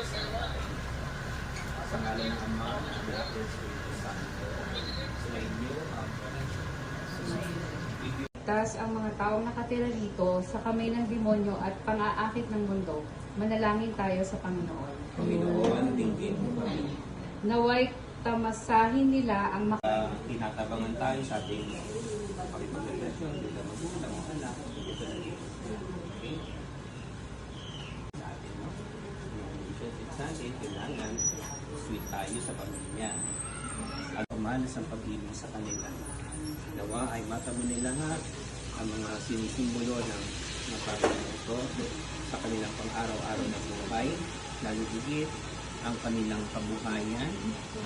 Sa ngalan ng Ama, ng Anak, at ng Espiritu Santo. Sumainyo ang Tas ang mga taong nakatira dito sa kamay ng demonyo at pang-aakit ng mundo, manalangin tayo sa Panginoon. Panginoon, dinggin mo kami. Naway tamasahin nila ang Tinatabangan tayo sa ating pakipagrelasyon, bilang magulang, anak, ito na rin. Okay? Sa atin, no? Yung relationship sa atin, kailangan sweet tayo sa pamilya. At umalas ang pag-ibig sa kanila. Nawa ay matamo nila lahat ang mga sinisimbolo ng Panginoon ito sa kanilang pang-araw-araw na buhay, lalo higit ang kanilang kabuhayan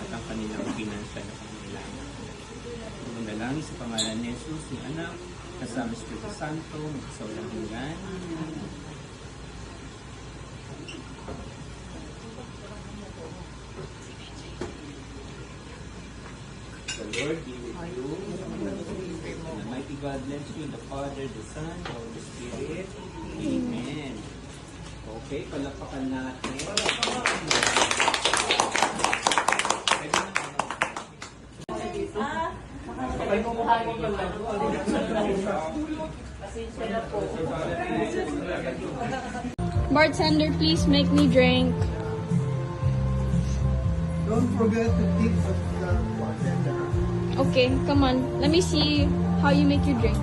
at ang kanilang financial na pangangailangan. Manalangin sa pangalan ni Jesus, ni Anak, kasama Espiritu Santo, magkasawalang hanggan. The Lord be with you. And the mighty God bless you, the Father, the Son, the Holy Spirit. Amen. Okay, palakpakan natin. Bartender, please make me drink. Don't forget to tip the bartender. Okay, come on. Let me see how you make your drink.